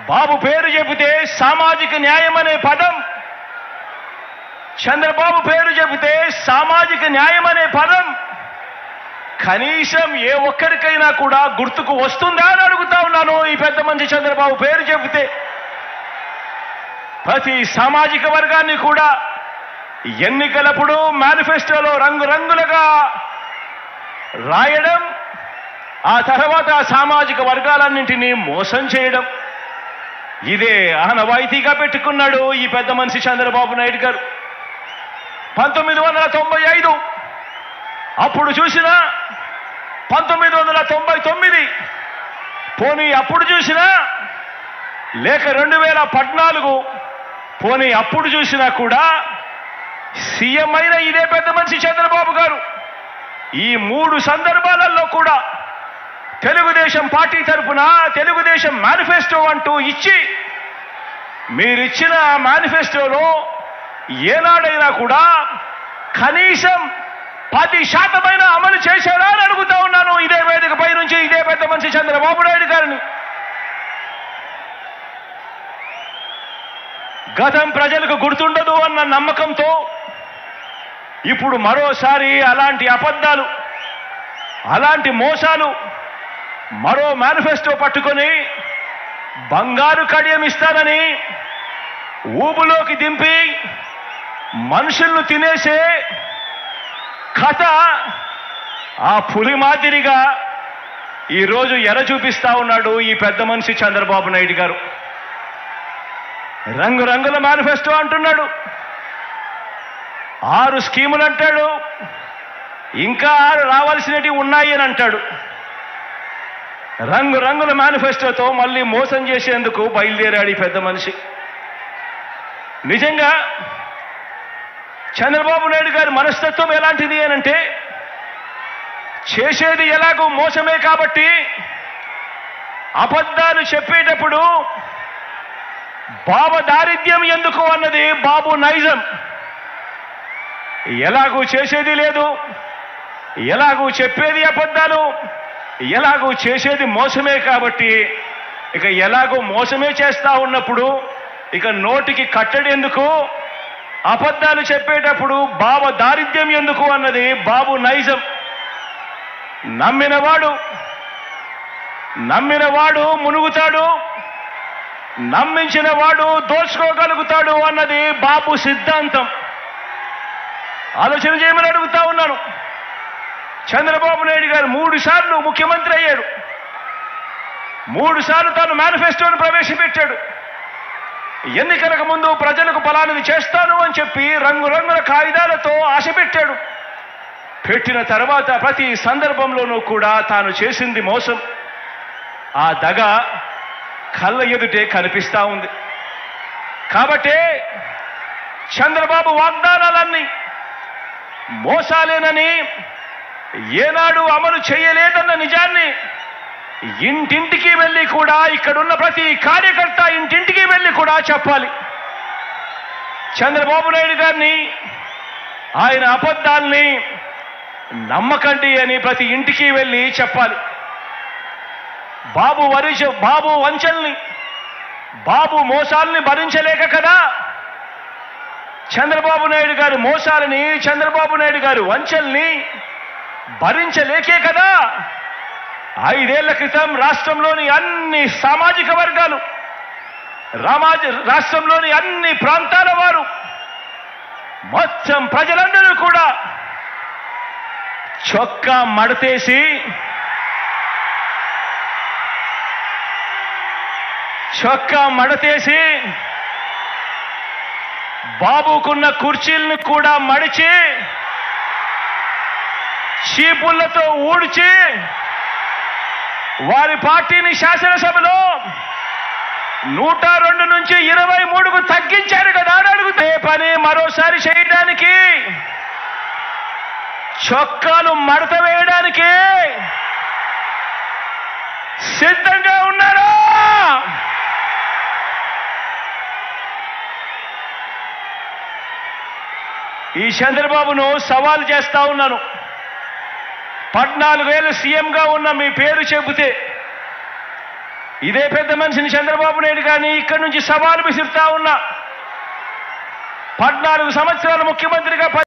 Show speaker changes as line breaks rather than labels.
బాబు పేరు చెబితే సామాజిక న్యాయం అనే పదం, చంద్రబాబు పేరు చెబితే సామాజిక న్యాయం అనే పదం కనీసం ఏ ఒక్కరికైనా కూడా గుర్తుకు వస్తుందా అని అడుగుతా ఉన్నాను. ఈ పెద్ద మనిషి చంద్రబాబు పేరు చెబితే ప్రతి సామాజిక వర్గాన్ని కూడా ఎన్నికలప్పుడు మేనిఫెస్టోలో రంగురంగులుగా రాయడం, ఆ తర్వాత సామాజిక వర్గాలన్నింటినీ మోసం చేయడం, ఇదే ఆనవాయితీగా పెట్టుకున్నాడు ఈ పెద్ద మనిషి చంద్రబాబు నాయుడు గారు. 1995 అప్పుడు చూసినా, 1999 పోనీ అప్పుడు చూసినా, లేక 2014 పోనీ అప్పుడు చూసినా కూడా సీఎం అయిన ఇదే పెద్ద మనిషి చంద్రబాబు గారు ఈ 3 సందర్భాలలో కూడా తెలుగుదేశం పార్టీ తరఫున తెలుగుదేశం మేనిఫెస్టో అంటూ ఇచ్చి, మీరిచ్చిన మేనిఫెస్టోలో ఏనాడైనా కూడా కనీసం 10% అమలు చేశారా అని అడుగుతా ఉన్నాను ఇదే వేదికపై నుంచి ఇదే పెద్ద మనిషి చంద్రబాబు నాయుడు గారిని. గతం ప్రజలకు గుర్తుండదు అన్న నమ్మకంతో ఇప్పుడు మరోసారి అలాంటి అబద్ధాలు, అలాంటి మోసాలు, మరో మేనిఫెస్టో పట్టుకొని బంగారు కడియం ఇస్తానని ఊబులోకి దింపి మనుషులను తినేసే కథ ఆ పులి మాదిరిగా ఈరోజు ఎర చూపిస్తా ఉన్నాడు ఈ పెద్ద మనిషి చంద్రబాబు నాయుడు గారు. రంగురంగుల మేనిఫెస్టో అంటున్నాడు, 6 స్కీములు అంటాడు, ఇంకా 6 రావాల్సినవి ఉన్నాయి అని అంటాడు. రంగురంగుల మేనిఫెస్టోతో మళ్ళీ మోసం చేసేందుకు బయలుదేరాడు ఈ పెద్ద మనిషి. నిజంగా చంద్రబాబు నాయుడు గారి మనస్తత్వం ఎలాంటిది అనంటే, చేసేది ఎలాగో మోసమే కాబట్టి అబద్ధాలు చెప్పేటప్పుడు బాబు దారిద్ర్యం ఎందుకు అన్నది బాబు నైజం. ఎలాగూ చేసేది లేదు, ఎలాగూ చెప్పేది అబద్ధాలు, ఎలాగూ చేసేది మోసమే కాబట్టి ఇక ఎలాగో మోసమే చేస్తా ఉన్నప్పుడు ఇక నోటికి కట్టడి ఎందుకు, అబద్ధాలు చెప్పేటప్పుడు బాబు దారిద్ర్యం ఎందుకు అన్నది బాబు నైజం. నమ్మినవాడు మునుగుతాడు, నమ్మించిన వాడు దోచుకోగలుగుతాడు అన్నది బాబు సిద్ధాంతం. ఆలోచన చేయమని అడుగుతా ఉన్నాను. చంద్రబాబు నాయుడు గారు 3 సార్లు ముఖ్యమంత్రి అయ్యాడు, 3 సార్లు తాను మేనిఫెస్టోను ప్రవేశపెట్టాడు. ఎన్నికలకు ముందు ప్రజలకు ఫలానిది చేస్తాను అని చెప్పి రంగురంగుల కాగితాలతో ఆశ పెట్టాడు. పెట్టిన తర్వాత ప్రతి సందర్భంలోనూ కూడా తాను చేసింది మోసం. ఆ దగ కళ్ళ ఎదుటే కనిపిస్తా ఉంది. కాబట్టే చంద్రబాబు వాగ్దానాలన్నీ మోసాలేనని, ఏనాడు అమలు చేయలేదన్న నిజాన్ని ఇంటింటికి వెళ్ళి కూడా, ఇక్కడున్న ప్రతి కార్యకర్త ఇంటింటికి వెళ్ళి కూడా చెప్పాలి. చంద్రబాబు నాయుడు గారిని, ఆయన అబద్ధాల్ని నమ్మకండి అని ప్రతి ఇంటికి వెళ్ళి చెప్పాలి. బాబు వంచల్ని, బాబు మోసాలని భరించలేక కదా, చంద్రబాబు నాయుడు గారి మోసాలని, చంద్రబాబు నాయుడు గారి వంచల్ని భరించలేకే కదా 5 ఏళ్ల క్రితం రాష్ట్రంలోని అన్ని సామాజిక వర్గాలు, రాష్ట్రంలోని అన్ని ప్రాంతాల వారు, మొత్తం ప్రజలందరూ కూడా చొక్కా మడతేసి బాబుకున్న కుర్చీలను కూడా మడిచి చీపుళ్లతో ఊడ్చి వారి పార్టీని శాసనసభలో 102 నుంచి 23కు తగ్గించారు కదా అని అడుగుతే పని మరోసారి చేయడానికి, చొక్కాలు మడత వేయడానికి సిద్ధంగా ఉన్నారా? ఈ చంద్రబాబును సవాల్ చేస్తా ఉన్నాను. 14 ఏళ్ళు సీఎంగా ఉన్న మీ పేరు చెబితే ఇదే పెద్ద మనిషిని చంద్రబాబు నాయుడు గారిని ఇక్కడి నుంచి సవాలు విసురుతా ఉన్నా. 14 సంవత్సరాలు ముఖ్యమంత్రిగా